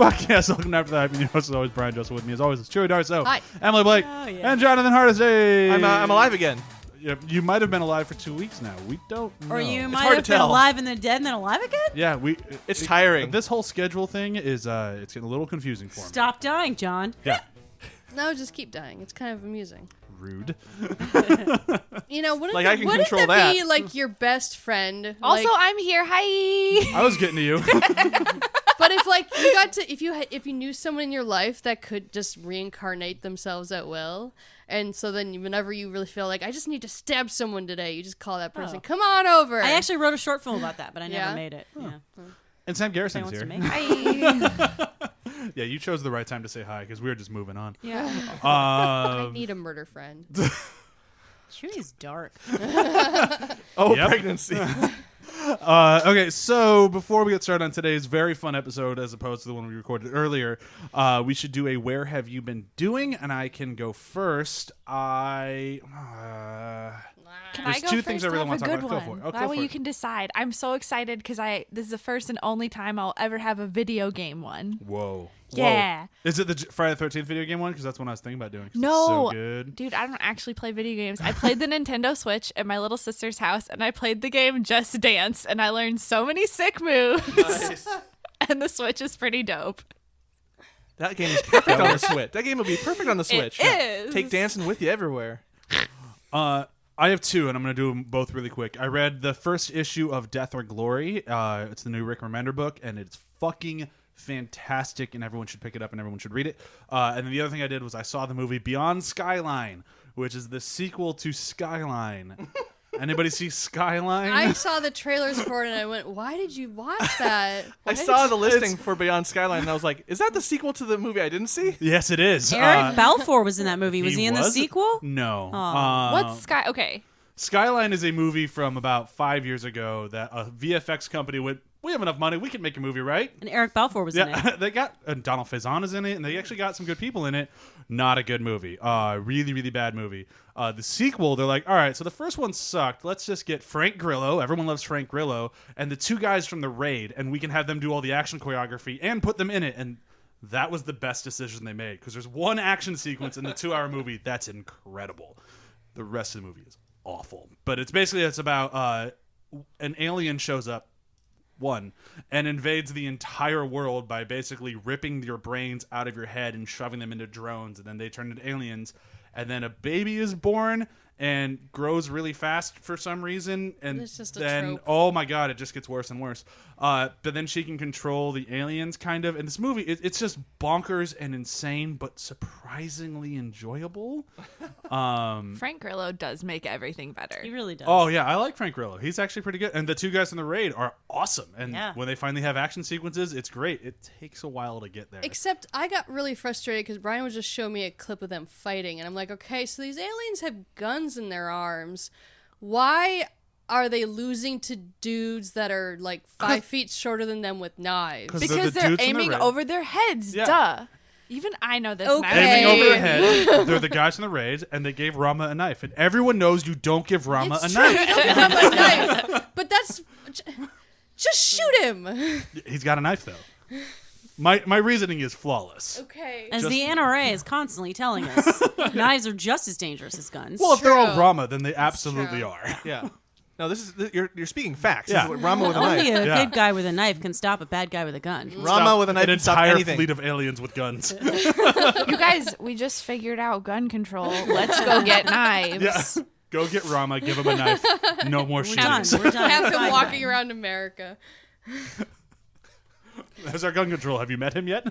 Fuck yes, welcome to After the Hype. Your host is always Brian Joseph. With me as always is CHEWIE Darso, Hi. Emily Blake, and Jonathan Hardesty. I'm alive again. You might have been alive for 2 weeks now. We don't know. Or you might hard have to been tell. alive and then dead and then alive again? Yeah, It's tiring. This whole schedule thing is it's getting a little confusing for me. Stop dying, John. Yeah. No, just keep dying. It's kind of amusing. Rude. You know, wouldn't Like, I can wouldn't control that be that. like your best friend? Also, Like, I'm here. Hi. I was getting to you. but if like you got to, if you knew someone in your life that could just reincarnate themselves at will, and so then whenever you really feel like I just need to stab someone today, you just call that person. Oh. Come on over. I actually wrote a short film about that, but I never Yeah? made it. Yeah. And Sam Garrison Wants is to here. make it. Hi. Yeah, you chose the right time to say hi because we were just moving on. Yeah. I need a murder friend. Chewie's dark. Oh, Yep. pregnancy. Okay, so before we get started on today's very fun episode, as opposed to the one we recorded earlier, we should do a Where Have You Been Doing? And I can go first. Can There's I go two first? things I really have want a to talk good about. Go one. for it. Oh, that go way for you it. can decide. I'm so excited because this is the first and only time I'll ever have a video game one. Whoa. Yeah. Is it the Friday the 13th video game one? Because that's one I was thinking about doing. 'cause it's No, so good. dude, I don't actually play video games. I played the Nintendo Switch at my little sister's house, and I played the game Just Dance, and I learned so many sick moves. Nice. And the Switch is pretty dope. That game is perfect on the Switch. That game would be perfect on the Switch. is. Take dancing with you everywhere. I have two, and I'm going to do them both really quick. I read the first issue of Death or Glory. It's the new Rick Remender book, and it's fucking fantastic, and everyone should pick it up, and everyone should read it. And then the other thing I did was I saw the movie Beyond Skyline, which is the sequel to Skyline. Anybody see Skyline? I saw the trailers for it and I went, "Why did you watch that?" I saw the listing for Beyond Skyline, and I was like, is that the sequel to the movie I didn't see? Yes, it is. Eric Balfour was in that movie. Was he in the was? sequel? No. What's Sky? Okay. Skyline is a movie from about 5 years ago that a VFX company went, we have enough money, we can make a movie, right? And Eric Balfour was in it. Yeah, they got Donald Faison is in it, and they actually got some good people in it. Not a good movie. Really, really bad movie. The sequel, they're like, all right, so the first one sucked. Let's just get Frank Grillo. Everyone loves Frank Grillo, and the two guys from The Raid, and we can have them do all the action choreography and put them in it. And that was the best decision they made because there's one action sequence in the 2-hour movie that's incredible. The rest of the movie is awful, but it's about an alien shows up and invades the entire world by basically ripping your brains out of your head and shoving them into drones, and then they turn into aliens, and then a baby is born and grows really fast for some reason, and It's just a then trope. oh my god, it just gets worse and worse. But then she can control the aliens, kind of. And this movie, it's just bonkers and insane, but surprisingly enjoyable. Frank Grillo does make everything better. He really does. Oh yeah, I like Frank Grillo. He's actually pretty good. And the two guys in The Raid are awesome. And Yeah. when they finally have action sequences, it's great. It takes a while to get there. Except I got really frustrated because Brian would just show me a clip of them fighting, and I'm like, okay, so these aliens have guns in their arms. Why are they losing to dudes that are like 5 feet shorter than them with knives? They're Because the they're dudes in The aiming Raid. over their heads. Yeah. Duh. Even I know this. Okay. now. Aiming over Hey. their head. They're the guys in The Raid, and they gave Rama a knife. And everyone knows you don't give Rama It's a true, knife. you don't have a knife. But that's just shoot him. He's got a knife though. My reasoning is flawless. Okay. As Just- the NRA is constantly telling us, knives are just as dangerous as guns. Well, if they're all True. Rama, then they absolutely true. are. Yeah. No, this is you're speaking facts. Yeah. This is what Rama with a Only knife. a Yeah. good guy with a knife can stop a bad guy with a gun. Rama with a knife An can stop entire anything. fleet of aliens with guns. You guys, we just figured out gun control. Let's go get knives. Yeah. Go get Rama, give him a knife. No more We're done. shootings. We're done. Have It's him fine. walking around America. How's our gun control? Have you met him yet?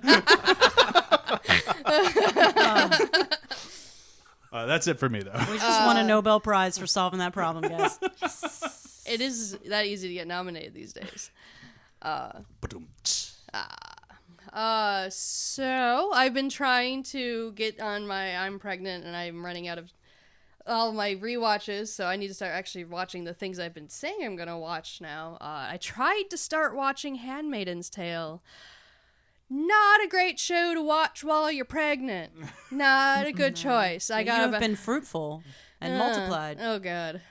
That's it for me, though. We just won a Nobel Prize for solving that problem, guys. It is that easy to get nominated these days. So I've been trying to get on my I'm pregnant and I'm running out of all my rewatches, so I need to start actually watching the things I've been saying I'm gonna watch now. I tried to start watching Handmaidens Tale. Not a great show to watch while you're pregnant. Not a good choice. I You got have been fruitful and multiplied. Oh god.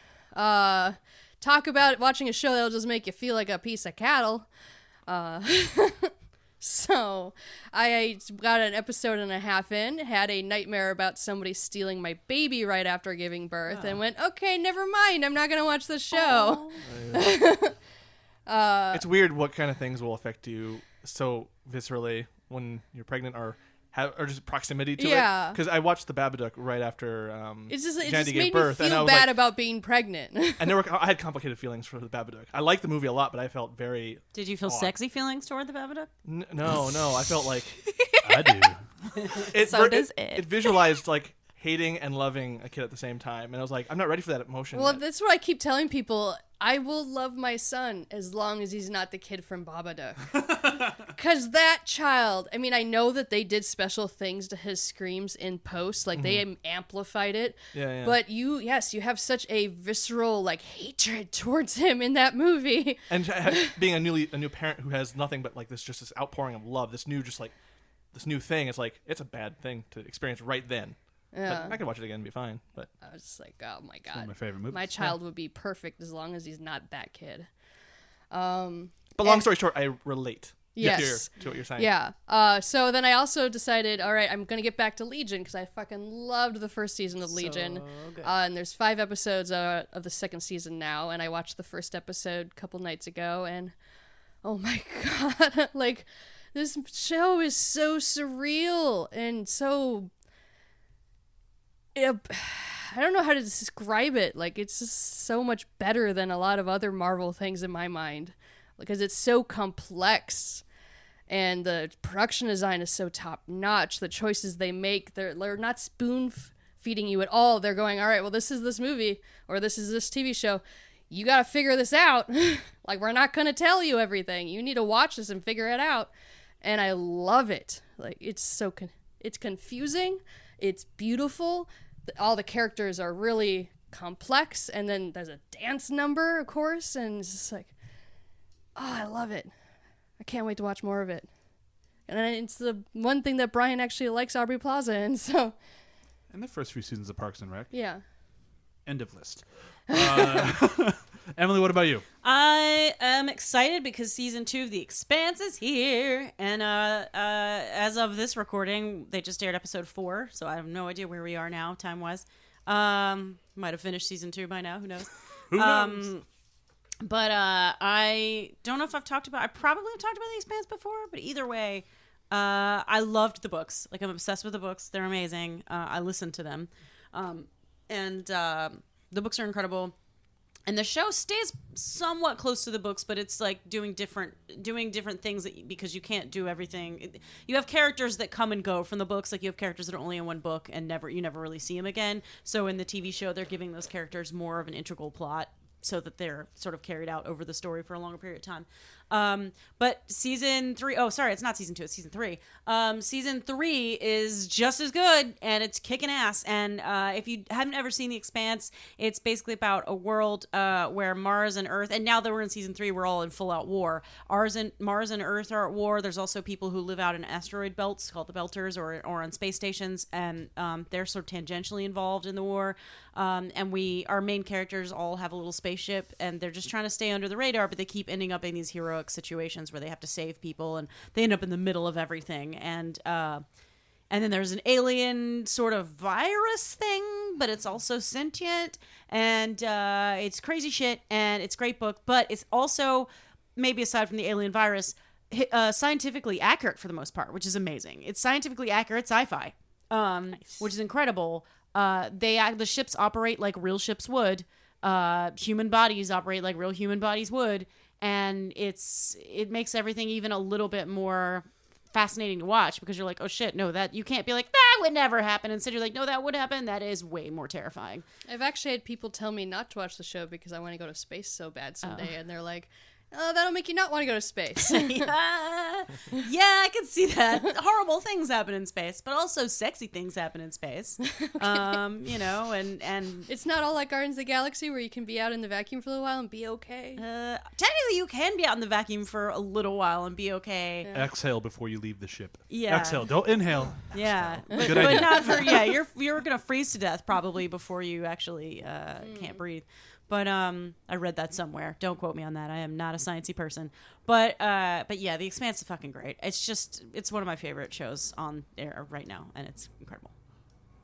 Talk about watching a show that'll just make you feel like a piece of cattle. So I got an episode and a half in, had a nightmare about somebody stealing my baby right after giving birth, and went, okay, never mind. I'm not going to watch the show. It's weird what kind of things will affect you so viscerally when you're pregnant or just proximity to it. Because I watched The Babadook right after It Jandy just gave made birth, me and I feel was bad like, about being pregnant. and I had complicated feelings for The Babadook. I liked the movie a lot, but I felt very Did you feel odd. sexy feelings toward the Babadook? No. I felt like I do. it visualized like hating and loving a kid at the same time, and I was like, I'm not ready for that emotion. Well, yet. that's what I keep telling people. I will love my son as long as he's not the kid from Babadook. Because that child, I mean, I know that they did special things to his screams in post. Like, they amplified it. Yeah. But you have such a visceral, like, hatred towards him in that movie. And being a new parent who has nothing but like this outpouring of love, this new thing, it's like, it's a bad thing to experience right then. Yeah. But I could watch it again and be fine. But I was just like, oh my God. One of my favorite movies. My child would be perfect as long as he's not that kid. But long story short, I relate. Yes. To what you're saying. Yeah. So then I also decided, all right, I'm going to get back to Legion because I fucking loved the first season of Legion. And there's 5 episodes of the second season now. And I watched the first episode a couple nights ago. And oh my God, like this show is so surreal and so... I don't know how to describe it. Like, it's just so much better than a lot of other Marvel things in my mind because it's so complex and the production design is so top notch. The choices they make, they're not spoon feeding you at all. They're going, all right, well, this is this movie or this is this TV show. You got to figure this out. Like, we're not going to tell you everything. You need to watch this and figure it out. And I love it. Like, it's so it's confusing. It's beautiful. All the characters are really complex, and then there's a dance number, of course, and it's just like, oh, I love it. I can't wait to watch more of it. And it's the one thing that Brian actually likes Aubrey Plaza in, so... And the first few seasons of Parks and Rec. Yeah. End of list. Emily, what about you? I am excited because season 2 of The Expanse is here, and as of this recording, they just aired episode 4, so I have no idea where we are now, time-wise. Might have finished season 2 by now, who knows? Who knows? But I don't know if I probably have talked about The Expanse before, but either way, I loved the books. Like, I'm obsessed with the books. They're amazing. I listened to them. And the books are incredible. And the show stays somewhat close to the books, but it's like doing different things because you can't do everything. You have characters that come and go from the books. Like, you have characters that are only in one book and you never really see them again. So in the TV show, they're giving those characters more of an integral plot so that they're sort of carried out over the story for a longer period of time. But season 3, it's not season 2, it's season 3. Season 3 is just as good, and it's kicking ass. And if you haven't ever seen The Expanse, it's basically about a world where Mars and Earth, and now that we're in season 3, we're all in full-out war. Mars and Earth are at war. There's also people who live out in asteroid belts called the Belters or on space stations, and they're sort of tangentially involved in the war. And our main characters all have a little spaceship, and they're just trying to stay under the radar, but they keep ending up in these heroic situations where they have to save people, and they end up in the middle of everything. And then there's an alien sort of virus thing, but it's also sentient, and it's crazy shit, and it's a great book, but it's also, maybe aside from the alien virus, scientifically accurate for the most part, which is amazing. It's scientifically accurate sci-fi, nice. Which is incredible. The ships operate like real ships would. Human bodies operate like real human bodies would, and it makes everything even a little bit more fascinating to watch because you're like, oh shit, no, that you can't be like, that would never happen. Instead, you're like, no, that would happen. That is way more terrifying. I've actually had people tell me not to watch the show because I want to go to space so bad someday, and they're like, oh, that'll make you not want to go to space. Yeah, I can see that. Horrible things happen in space, but also sexy things happen in space. Okay. And it's not all like Guardians of the Galaxy where you can be out in the vacuum for a little while and be okay. Technically, you can be out in the vacuum for a little while and be okay. Yeah. Exhale before you leave the ship. Yeah. Exhale. Don't inhale. Yeah. Good but idea. not for, you're going to freeze to death probably before you actually can't breathe. But I read that somewhere. Don't quote me on that. I am not a a sciencey person. But yeah, The Expanse is fucking great. It's one of my favorite shows on air right now, and it's incredible.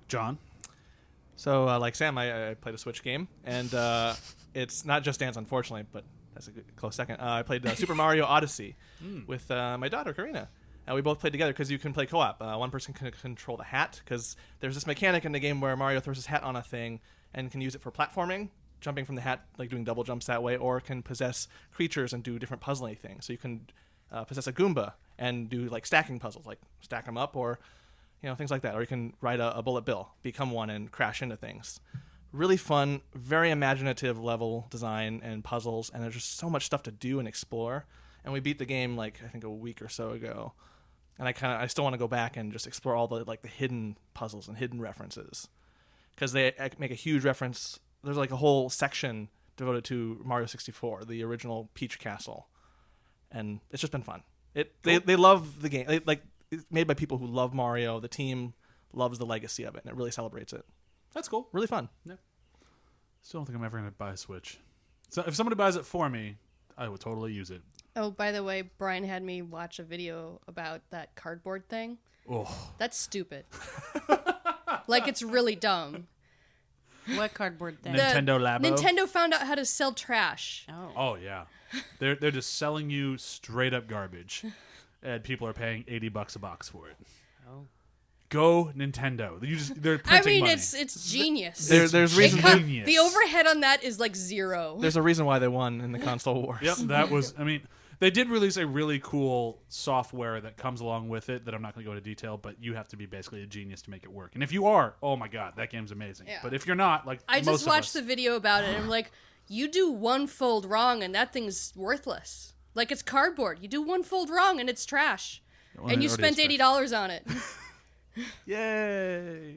John? So, like Sam, I played a Switch game, and it's not Just Dance, unfortunately, but that's a close second. I played Super Mario Odyssey with my daughter, Karina. And we both played together because you can play co-op. One person can control the hat, because there's this mechanic in the game where Mario throws his hat on a thing and can use it for platforming, jumping from the hat, like doing double jumps that way, or can possess creatures and do different puzzling things. So you can possess a Goomba and do like stacking puzzles, like stack them up, or things like that. Or you can ride a bullet bill, become one, and crash into things. Really fun, very imaginative level design and puzzles, and there's just so much stuff to do and explore. And we beat the game I think a week or so ago. And I still want to go back and just explore all the hidden puzzles and hidden references, because they make a huge reference. There's a whole section devoted to Mario 64, the original Peach Castle, and it's just been fun. They love the game. It's made by people who love Mario. The team loves the legacy of it, and it really celebrates it. That's cool. Really fun. Yeah. Still don't think I'm ever going to buy a Switch. So if somebody buys it for me, I would totally use it. Oh, by the way, Brian had me watch a video about that cardboard thing. Oh. That's stupid. It's really dumb. What cardboard thing? Nintendo Labo? Nintendo found out how to sell trash. Oh yeah. They're just selling you straight up garbage. And people are paying $80 a box for it. Oh. Go Nintendo. They're printing money. It's genius. There's reason. Genius. The overhead on that is 0. There's a reason why they won in the console wars. Yep, that was. They did release a really cool software that comes along with it that I'm not going to go into detail, but you have to be basically a genius to make it work. And if you are, oh my god, that game's amazing. Yeah. But if you're not, I most just of watched us, the video about it, and I'm like, you do one fold wrong, and that thing's worthless. It's cardboard. You do one fold wrong, and it's trash. Well, and it you already spent is trash. $80 on it. Yay.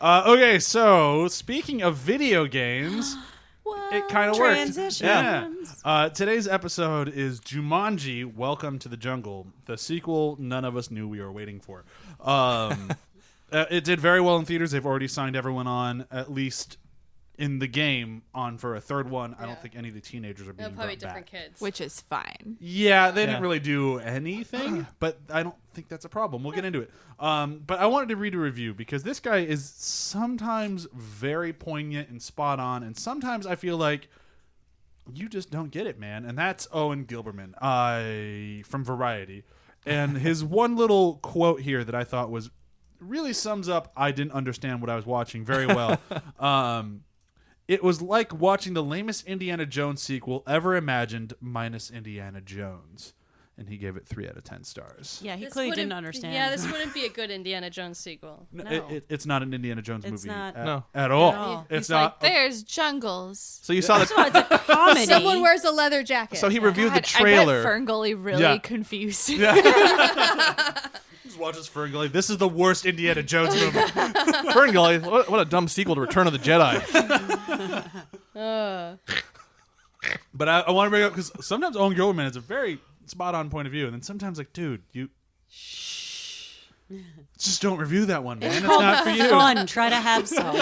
Okay, so speaking of video games, it kind of worked. Transitions. Yeah. Today's episode is Jumanji, Welcome to the Jungle, the sequel none of us knew we were waiting for. It did very well in theaters. They've already signed everyone on, at least in the game, on for a third one. I don't think any of the teenagers are being They'll probably brought different back. kids. Which is fine. Yeah, they didn't really do anything, but I don't think that's a problem. We'll get into it. But I wanted to read a review because this guy is sometimes very poignant and spot on, and sometimes I feel like you just don't get it, man. And that's Owen Gilberman from Variety. And his one little quote here that I thought really sums up I didn't understand what I was watching very well. It was like watching the lamest Indiana Jones sequel ever imagined, minus Indiana Jones. And he gave it 3 out of 10 stars. Yeah, he This clearly wouldn't- didn't understand. Yeah, this wouldn't be a good Indiana Jones sequel. No. It's not an Indiana Jones It's movie not. at all. all. It's He's not. there's jungles. So you saw So it's a comedy. Someone wears a leather jacket. So he reviewed the God, trailer. I bet Ferngully really Yeah. confused. Just watches Ferngully. This is the worst Indiana Jones movie. Ferngully, what a dumb sequel to Return of the Jedi. But I want to bring it up because sometimes Owen Gilberman has a very spot-on point of view, and then sometimes dude, you just don't review that one, man. It's not for you. Fun. Try to have some.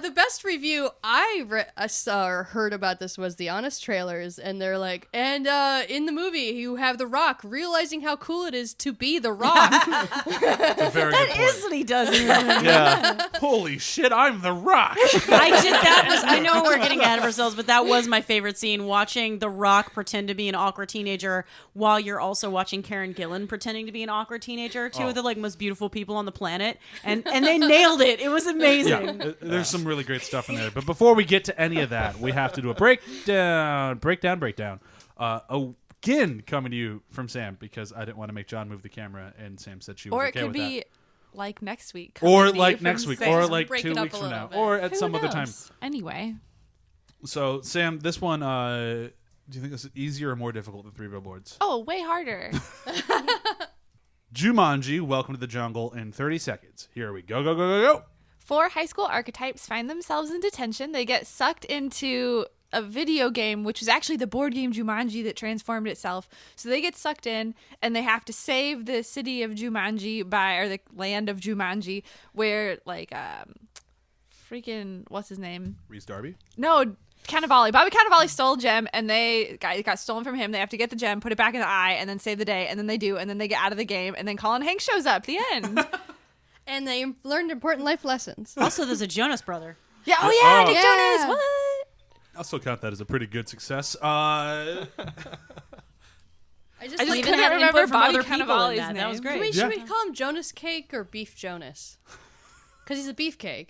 The best review I saw or heard about this was the Honest trailers, and they're like, and in the movie you have The Rock realizing how cool it is to be The Rock. It's a very good That point. is what he does. In the movie. Yeah. Holy shit, I'm The Rock. I know we're getting ahead of ourselves, but that was my favorite scene, watching The Rock pretend to be an awkward teenager while you're also watching Karen Gillan pretending to be an awkward teenager. Two of the most beautiful people on the planet. And they nailed it. It was amazing. Yeah, there's some really great stuff in there. But before we get to any of that, we have to do a breakdown. Again, coming to you from Sam, because I didn't want to make John move the camera, and Sam said she was Or it okay could with be that. like next week. Or coming to you like from next week, Sam. or like Break 2 it up weeks a from little now, bit. or at Who some other time. knows? Anyway. So, Sam, this one, do you think this is easier or more difficult than 3 Billboards? Oh, way harder. Jumanji, Welcome to the Jungle, in 30 seconds. Here we go, go, go, go, go. 4 high school archetypes find themselves in detention. They get sucked into a video game, which was actually the board game Jumanji that transformed itself. So they get sucked in, and they have to save the city of Jumanji or the land of Jumanji, where freaking what's his name? Reese Darby? No, Cannavale. Bobby Cannavale stole a gem, and it got stolen from him. They have to get the gem, put it back in the eye, and then save the day. And then they do, and then they get out of the game, and then Colin Hanks shows up. The end. And they learned important life lessons. Also, there's a Jonas brother. Yeah. Oh yeah, Nick Yeah. Jonas. What? I'll still count that as a pretty good success. I just, I just like, couldn't had remember input from Bobby other people in Cannavale's that. name. That was great. should we Yeah. call him Jonas Cake or Beef Jonas? Because he's a beefcake.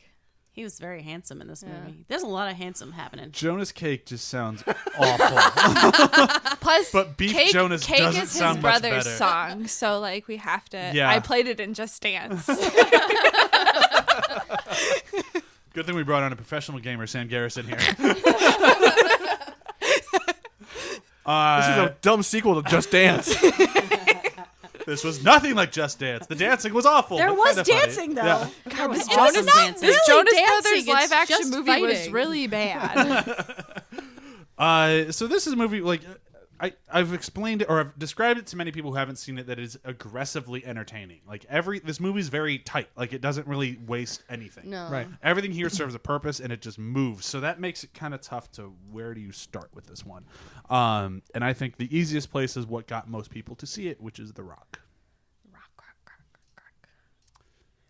He was very handsome in this movie. There's a lot of handsome happening. Jonas Cake just sounds awful. Plus, But Beef Cake, Jonas Cake doesn't is his sound much brother's better. song, so like we have to. Yeah. I played it in Just Dance. Good thing we brought on a professional gamer, Sam Garrison, here. This is a dumb sequel to Just Dance. This was nothing like Just Dance. The dancing was awful. There but was kinda funny. dancing, though. Yeah. God, this It was not dancing. really Jonas dancing, Brothers it's live action just movie was fighting. really bad. So this is a movie like I've explained it or I've described it to many people who haven't seen it that it is aggressively entertaining. Like this movie is very tight. Like it doesn't really waste anything. No. Right. Everything here serves a purpose and it just moves. So that makes it kind of tough to where do you start with this one. And I think the easiest place is what got most people to see it, which is The Rock.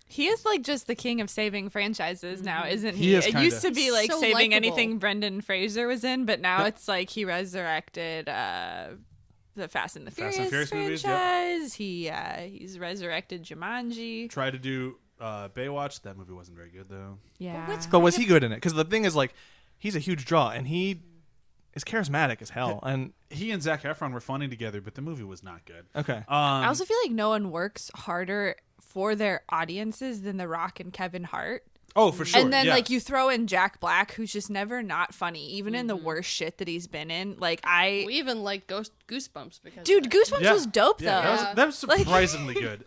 He is like just the king of saving franchises now, isn't He he? is It kinda. used to be like So saving likable. anything Brendan Fraser was in, but now it's like he resurrected the Fast and the Fast and Furious Furious movies, franchise. He's resurrected Jumanji. Tried to do Baywatch. That movie wasn't very good though. Yeah. But was he good in it? Because the thing is, like, he's a huge draw, and he is charismatic as hell. And He and Zac Efron were funny together, but the movie was not good. okay, I also feel like no one works harder for their audiences than The Rock and Kevin Hart. Oh, for sure. And then yeah. like you throw in Jack Black, who's just never not funny, even in the worst shit that he's been in. Like We even like Goosebumps because dude, of that. Goosebumps was dope though. Yeah, that was surprisingly good.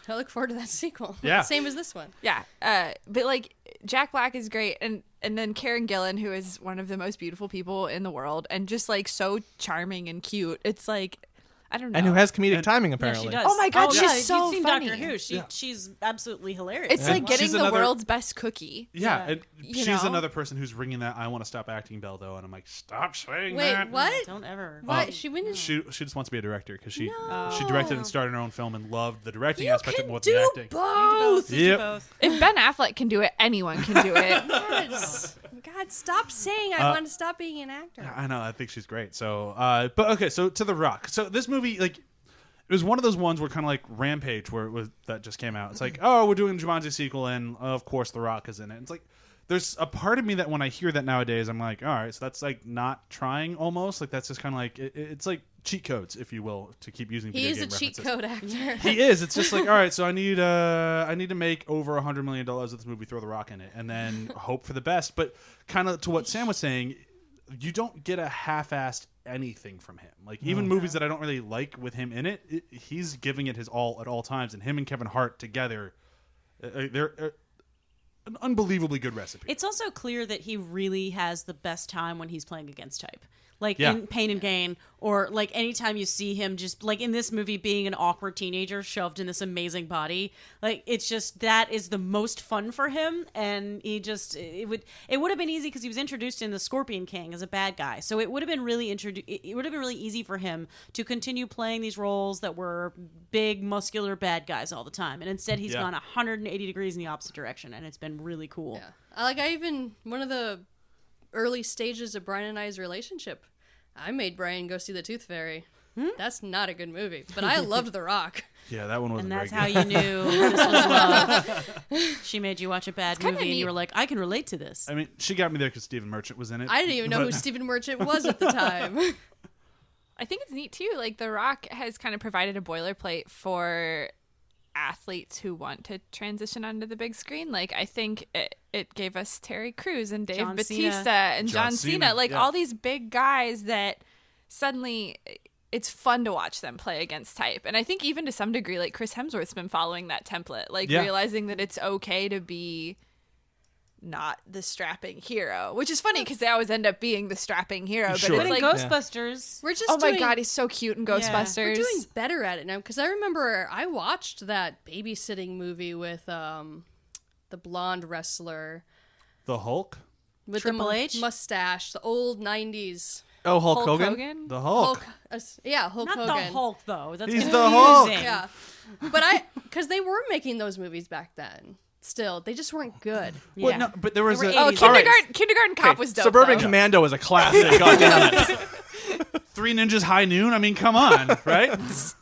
I look forward to that sequel. Yeah. Same as this one. Yeah, but like Jack Black is great, and then Karen Gillan, who is one of the most beautiful people in the world, and just like so charming and cute. It's like I don't know. and who has comedic timing Yeah, apparently. she does. Oh my God, yeah, she's if so you've seen funny. Doctor Who. She's absolutely hilarious. It's like getting she's the another- world's best cookie. Yeah, Yeah. and You she's know? another person who's ringing that "I want to stop acting" bell though, and I'm like, stop saying Wait, that. what? Don't ever. What? She went. She just wants to be a director because she No. directed and starred in her own film and loved the directing You aspect of can what do the acting. both. Yep. Both. If Ben Affleck can do it, anyone can do it. Yes. God, stop saying I want to stop being an actor. I know. I think she's great. So, but okay. So to The Rock. So this movie, like, it was one of those ones where kind of like Rampage, where it was that just came out. It's like, oh, we're doing Jumanji sequel, and of course The Rock is in it. It's like there's a part of me that when I hear that nowadays, I'm like, all right, so that's like not trying almost. Like that's just kind of like it's like cheat codes, if you will, to keep using. He video is a game cheat references. code actor. He is. It's just like, all right, so I need to make over $100 million of this movie, throw The Rock in it, and then hope for the best. But kind of to what Sam was saying, you don't get a half-assed anything from him. Like even movies that I don't really like with him in it, he's giving it his all at all times. And him and Kevin Hart together, they're an unbelievably good recipe. It's also clear that he really has the best time when he's playing against type. Like Yeah. in Pain and Gain, or like anytime you see him just like in this movie being an awkward teenager shoved in this amazing body. Like it's just that is the most fun for him, and he just it would have been easy because he was introduced in The Scorpion King as a bad guy, so it would have been really it would have been really easy for him to continue playing these roles that were big muscular bad guys all the time, and instead he's Yeah. gone 180 degrees in the opposite direction, and it's been really cool. Yeah. One of the early stages of Brian and I's relationship, I made Brian go see The Tooth Fairy. That's not a good movie, but I loved The Rock. Yeah, that one wasn't And that's very how good. you knew this was love. She made you watch a bad kinda movie, and neat. you were like, I can relate to this. I mean, she got me there because Stephen Merchant was in it. I didn't even know who but- Stephen Merchant was at the time. I think it's neat too. Like The Rock has kind of provided a boilerplate for athletes who want to transition onto the big screen. Like I think it gave us Terry Crews and Dave John Bautista Cena. and John John Cena. Cena, Like yeah. all these big guys that suddenly it's fun to watch them play against type. And I think even to some degree, like Chris Hemsworth's been following that template, like Yeah. realizing that it's okay to be not the strapping hero, which is funny because they always end up being the strapping hero. But Sure. But it's in like, Ghostbusters, We're just oh my doing, god, he's so cute in Ghostbusters. we're doing better at it now, because I remember I watched that babysitting movie with the blonde wrestler. The Hulk? with Triple the H? mustache, the old 90s. Oh, Hulk Hogan? The Hulk. Hulk Not Hogan. the Hulk though. That's He's the confusing. Hulk. Yeah, but because they were making those movies back then. Still, they just weren't good. Well, Yeah. no, but there was They were a 80s. All right. Kindergarten Cop was dope. Suburban though. Commando is a classic. God damn it. Three Ninjas High Noon. I mean, come on, right?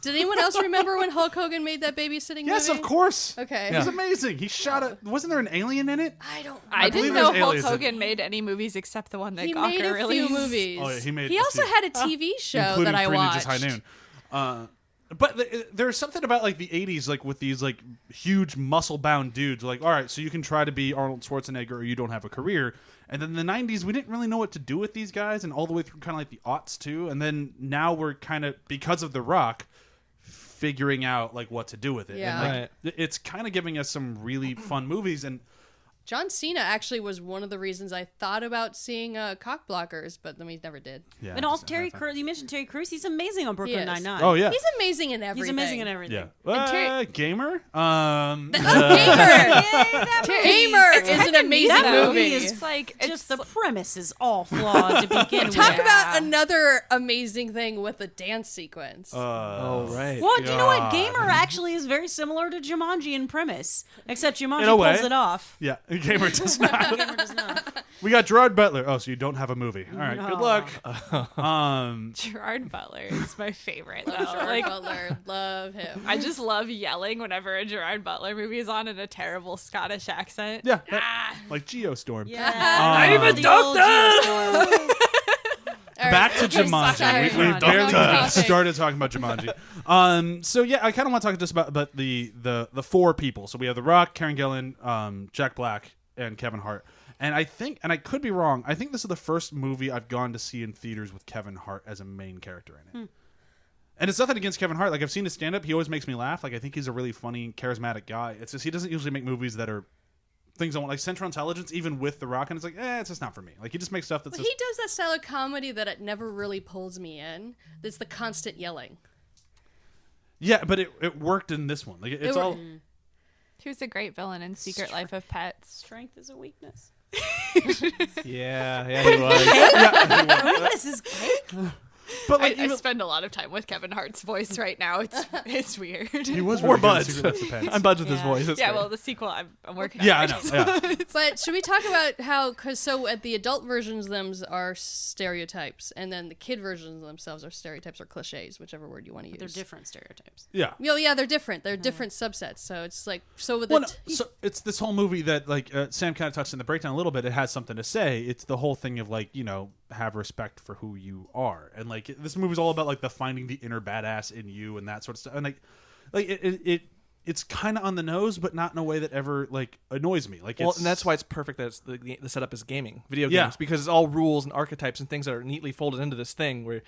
Did anyone else remember when Hulk Hogan made that babysitting Yes, movie? of course. Okay. It was amazing. He shot a. Wasn't there an alien in it? I don't. I believe didn't there's know Hulk aliens in- Hogan made any movies except the one that He made Gawker a released. few movies. Oh, yeah, he made. He a also few. had a TV show including that I Three watched. Ninjas High Noon. But there's something about like the 80s, like with these like huge muscle-bound dudes. Like, all right, so you can try to be Arnold Schwarzenegger, or you don't have a career. And then in the 90s, we didn't really know what to do with these guys, and all the way through kind of like the aughts too. And then now we're kind of, because of The Rock, figuring out like what to do with it. Yeah. And, like, it's kind of giving us some really fun movies. And John Cena actually was one of the reasons I thought about seeing Cock Blockers, but then we never did. yeah, And also Terry Crews. You mentioned Terry Crews. He's amazing on Brooklyn He is. Nine-Nine. Oh yeah, He's amazing in everything. He's amazing in everything. yeah. Gamer. Gamer is an amazing That movie movie. is It's like Just the premise is all flawed to begin with. Talk about another amazing thing with the dance sequence. Oh, right. Well, you know what? God. Gamer actually is very similar to Jumanji in premise, except Jumanji In a way. pulls it off. Yeah, Gamer does not. Gamer does not. We got Gerard Butler. Oh, so you don't have a movie. All right, good No. luck. Gerard Butler is my favorite. Though. Gerard Like, Butler, love him. I just love yelling whenever a Gerard Butler movie is on in a terrible Scottish accent. Yeah, like Geostorm. Yeah. I'm a The old Geostorm. Back to Sorry. Jumanji. We Jumanji. barely Jumanji. started talking about Jumanji. So yeah, I kind of want to talk just about the four people. So we have The Rock, Karen Gillan, Jack Black, and Kevin Hart. And I think, and I could be wrong, I think this is the first movie I've gone to see in theaters with Kevin Hart as a main character in it. And it's nothing against Kevin Hart. Like, I've seen his stand-up. He always makes me laugh. Like, I think he's a really funny, charismatic guy. It's just he doesn't usually make movies that are things I want. Like, Central Intelligence, even with The Rock, and it's like, it's just not for me. Like, he just makes stuff that's But just... he does that style of comedy that it never really pulls me in. It's the constant yelling. Yeah, but it worked in this one. Like, it's all... He was a great villain in Secret Life of Pets. Strength is a weakness. Yeah, he was. Weakness is cake. But, I, like, I even... spend a lot of time with Kevin Hart's voice right now. It's weird. He was Or really good in Buds. Secret Life of Pets. I'm Buds with his Yeah. voice. That's Yeah, great. well, the sequel I'm working on. Yeah, I right know. now. Yeah. But should we talk about how, because so at the adult versions, them are stereotypes, and then the kid versions themselves are stereotypes or cliches, whichever word you want to use. They're different stereotypes. Yeah. Well, yeah, they're different. They're different subsets. So it's like, so with Well, the no, so it's this whole movie that, like, Sam kind of touched in the breakdown a little bit. It has something to say. It's the whole thing of, like, you know, have respect for who you are. And, like, this movie's all about, like, the finding the inner badass in you and that sort of stuff. And, like it's kind of on the nose, but not in a way that ever, like, annoys me. Like, Well, it's, and that's why it's perfect that it's the setup is gaming, video Yeah. games, because it's all rules and archetypes and things that are neatly folded into this thing where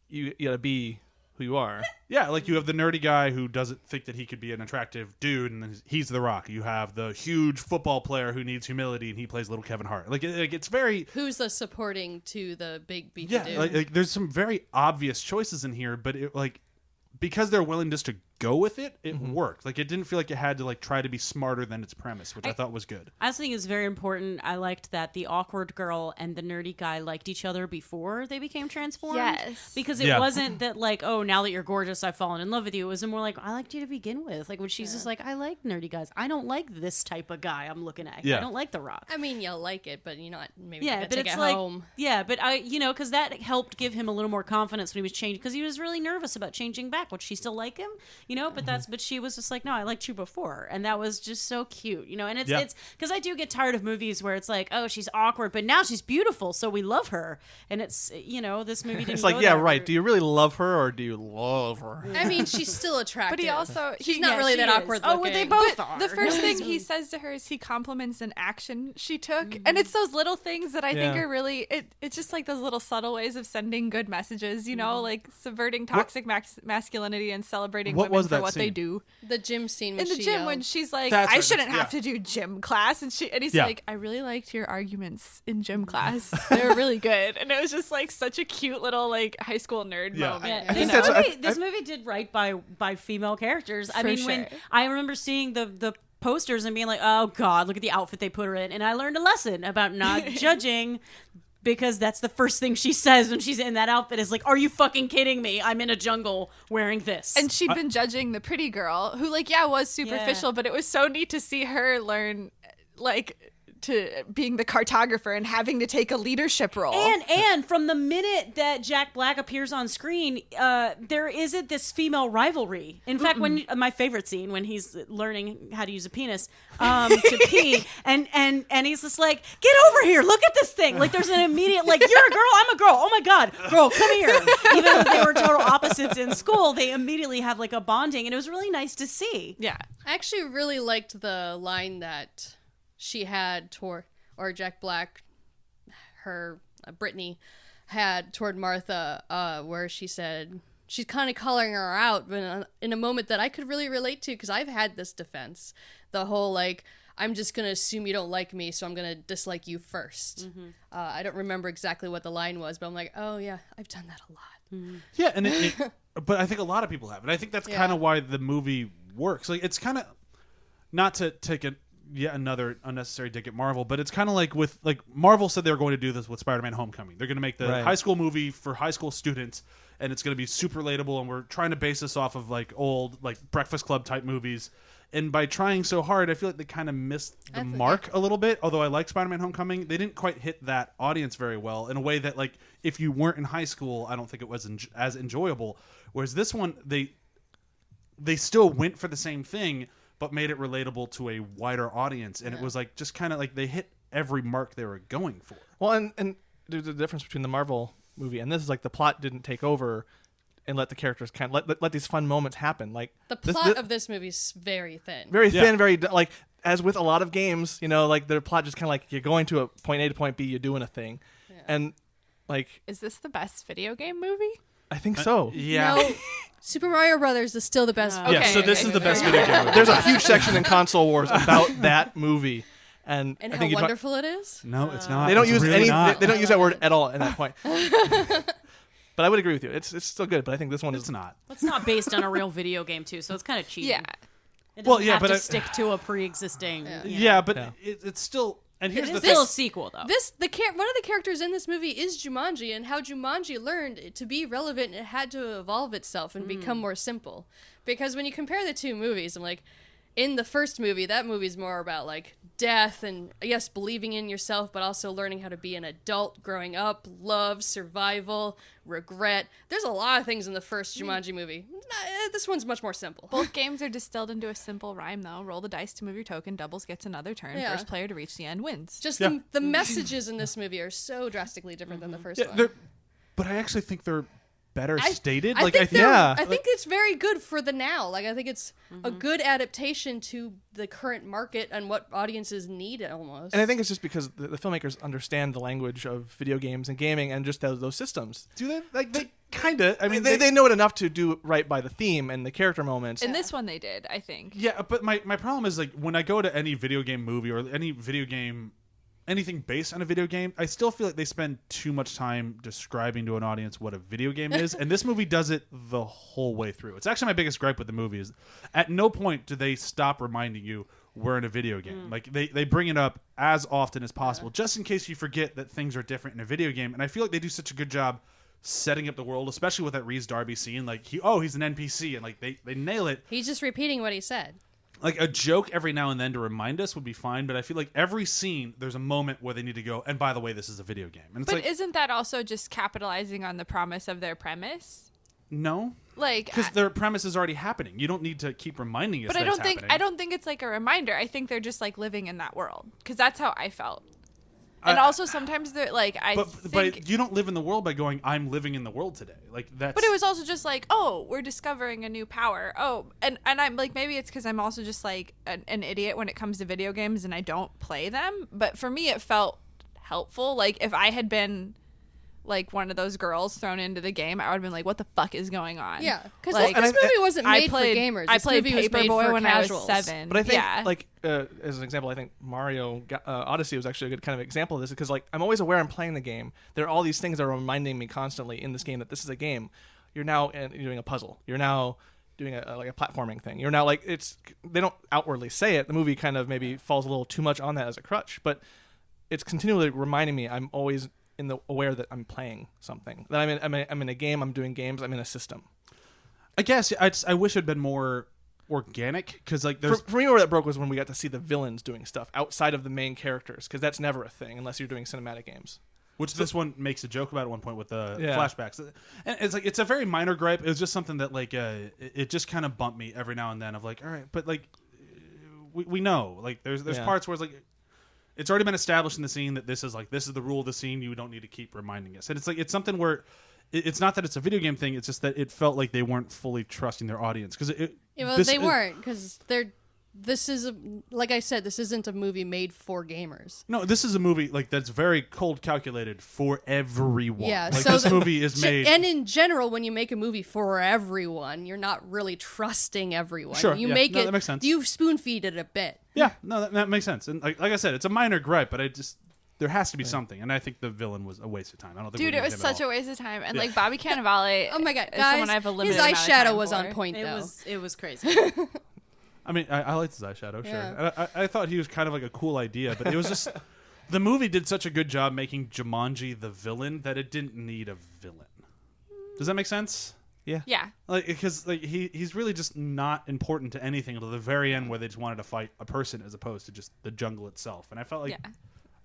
you gotta be who you are. Yeah, like, you have the nerdy guy who doesn't think that he could be an attractive dude, and then he's The Rock. You have the huge football player who needs humility, and he plays little Kevin Hart. Like, it's very... who's the supporting to the big beefy Yeah, dude. like, there's some very obvious choices in here, but it, like, because they're willing just to go with it, it worked. Like, it didn't feel like it had to, like, try to be smarter than its premise, which I thought was good. I also think it's very important. I liked that the awkward girl and the nerdy guy liked each other before they became transformed. Yes. Because it Yeah. wasn't that, like, oh, now that you're gorgeous, I've fallen in love with you. It was more like, I liked you to begin with. Like, when she's just like, I like nerdy guys. I don't like this type of guy I'm looking at. Yeah. I don't like The Rock. I mean, you'll like it, but you're not maybe Yeah, gonna but take it's it like, home. yeah, but because that helped give him a little more confidence when he was changing, because he was really nervous about changing back. Would she still like him? But she was just like, no, I liked you before, and that was just so cute, And it's Yeah. it's because I do get tired of movies where it's like, oh, she's awkward, but now she's beautiful, so we love her, and it's this movie didn't. It's like, go yeah, that right. route. Do you really love her or do you love her? I mean, she's still attractive. But he also she's not really she that is. awkward Oh, looking. well, they both are. The first thing he says to her is he compliments an action she took, and it's those little things that I think Yeah. are really it's just like those little subtle ways of sending good messages, like subverting toxic masculinity and celebrating What women was for that what they scene? do. The gym scene In when the she gym yelled. when she's like, That's I right. shouldn't Yeah. have to do gym class, and he's Yeah. like, I really liked your arguments in gym class. They were really good, and it was just like such a cute little like high school nerd Yeah. moment. Yeah, this movie did right by female characters. I For mean, when sure. I remember seeing the posters and being like, oh God, look at the outfit they put her in. And I learned a lesson about not judging, because that's the first thing she says when she's in that outfit is like, are you fucking kidding me? I'm in a jungle wearing this. And she'd been judging the pretty girl who, like, was superficial, but it was so neat to see her learn, like, to being the cartographer and having to take a leadership role. And from the minute that Jack Black appears on screen, there isn't this female rivalry. In fact, when my favorite scene, when he's learning how to use a penis to pee, and he's just like, get over here, look at this thing. Like, there's an immediate, like, you're a girl, I'm a girl, oh my God, girl, come here. Even though they were total opposites in school, they immediately have like a bonding, and it was really nice to see. Yeah. I actually really liked the line that she had toward, or Jack Black, her, Brittany, had toward Martha, where she said, she's kind of calling her out in a moment that I could really relate to, because I've had this defense. The whole, like, I'm just going to assume you don't like me, so I'm going to dislike you first. I don't remember exactly what the line was, but I'm like, oh yeah, I've done that a lot. Yeah, and but I think a lot of people have, and I think that's kind of why the movie works. Like, it's kind of, not to take yet another unnecessary dig at Marvel, but it's kind of like with, like, Marvel said they were going to do this with Spider-Man Homecoming. They're going to make the high school movie for high school students, and it's going to be super relatable, and we're trying to base this off of, like, old, like, Breakfast Club type movies. And by trying so hard, I feel like they kind of missed the mark a little bit. Although I like Spider-Man Homecoming, they didn't quite hit that audience very well in a way that, like, if you weren't in high school, I don't think it was as enjoyable. Whereas this one, they still went for the same thing, but made it relatable to a wider audience. And it was like, just kind of like they hit every mark they were going for. Well, and there's a difference between the Marvel movie and this is like the plot didn't take over and let the characters kind of let these fun moments happen. Like the plot of this movie is very thin. Very thin, very, like, as with a lot of games, you know, like their plot just kind of like you're going to a point A to point B, you're doing a thing. Yeah. And like, is this the best video game movie? I think so. Yeah. No, Super Mario Brothers is still the best. Yeah, so this is the best video game movie. There's a huge section in Console Wars about that movie. And I how think wonderful it is. No, it's not. They don't It's use really not. They don't use that word at all in that point. But I would agree with you. It's still good, but I think this one It's not. It's not based on a real video game too, so it's kind of cheating. Yeah. It doesn't have but to stick to a pre-existing. Yeah, but it's still. And here's the It's thing. still a sequel though. One of the characters in this movie is Jumanji, and how Jumanji learned to be relevant, it had to evolve itself and become more simple. Because when you compare the two movies, I'm like, in the first movie, that movie's more about like death and, yes, believing in yourself, but also learning how to be an adult, growing up, love, survival, regret. There's a lot of things in the first Jumanji movie. This one's much more simple. Both games are distilled into a simple rhyme, though. Roll the dice to move your token. Doubles gets another turn. Yeah. First player to reach the end wins. Just the messages in this movie are so drastically different than the first one. But I actually think they're better stated. I think it's very good for the now. Like, I think it's a good adaptation to the current market and what audiences need almost. And I think it's just because the filmmakers understand the language of video games and gaming and just those systems. Do they? Like, they kind of. I mean, they know it enough to do right by the theme and the character moments. In this one, they did, I think. Yeah, but my problem is, like, when I go to any video game movie or any video game, anything based on a video game, I still feel like they spend too much time describing to an audience what a video game is, and this movie does it the whole way through. It's actually my biggest gripe with the movie is at no point do they stop reminding you we're in a video game. Like, they bring it up as often as possible, just in case you forget that things are different in a video game, and I feel like they do such a good job setting up the world, especially with that Reese Darby scene. Like, he's an NPC, and like they nail it. He's just repeating what he said. Like, a joke every now and then to remind us would be fine, but I feel like every scene there's a moment where they need to go, and by the way, this is a video game. And it's But like, isn't that also just capitalizing on the promise of their premise? no, Like, because their premise is already happening. You don't need to keep reminding us. but that it's happening. I don't think it's like a reminder. I think they're just like living in that world, because that's how I felt. And also sometimes they're like, but you don't live in the world by going, I'm living in the world today. Like, that's. But it was also just like, oh, we're discovering a new power. Oh, and I'm like, maybe it's because I'm also just like an idiot when it comes to video games and I don't play them. But for me, it felt helpful. Like, if I had been like one of those girls thrown into the game, I would have been like, what the fuck is going on? Yeah, because like, this movie wasn't made for gamers. I played Paperboy when casuals. I was 7. But I think, yeah. like, as an example, I think Mario Odyssey was actually a good kind of example of this, because, like, I'm always aware I'm playing the game. There are all these things that are reminding me constantly in this game that this is a game. You're now you're doing a puzzle. You're now doing a platforming thing. You're now like they don't outwardly say it. The movie kind of maybe falls a little too much on that as a crutch, but it's continually reminding me I'm always aware that I'm playing something. That I'm in a game. I'm doing games. I'm in a system. I guess I wish it'd been more organic because like there's for me where that broke was when we got to see the villains doing stuff outside of the main characters, because that's never a thing unless you're doing cinematic games. Which this one makes a joke about at one point with the flashbacks. And it's like it's a very minor gripe. It was just something that like it just kind of bumped me every now and then of like, all right, but like we know like there's parts where it's like it's already been established in the scene that this is the rule of the scene. You don't need to keep reminding us. And it's like it's something where it's not that it's a video game thing. It's just that it felt like they weren't fully trusting their audience because they weren't because this is like I said, this isn't a movie made for gamers. No, this is a movie like that's very cold calculated for everyone. Yeah, like so this movie is made. And in general, when you make a movie for everyone, you're not really trusting everyone. Sure, you make it. That makes sense. You spoon feed it a bit. Yeah, no, that makes sense. And like I said, it's a minor gripe, but there has to be something, and I think the villain was a waste of time. I don't think. Dude, it was such a waste of time, and like Bobby Cannavale. Oh my god, is guys, someone I have a limited his amount of eyeshadow time was for. on point though. It was crazy. I mean, I liked his eyeshadow, sure. Yeah. I thought he was kind of like a cool idea, but it was just the movie did such a good job making Jumanji the villain that it didn't need a villain. Does that make sense? Yeah. Like because like he's really just not important to anything until the very end, where they just wanted to fight a person as opposed to just the jungle itself. And I felt like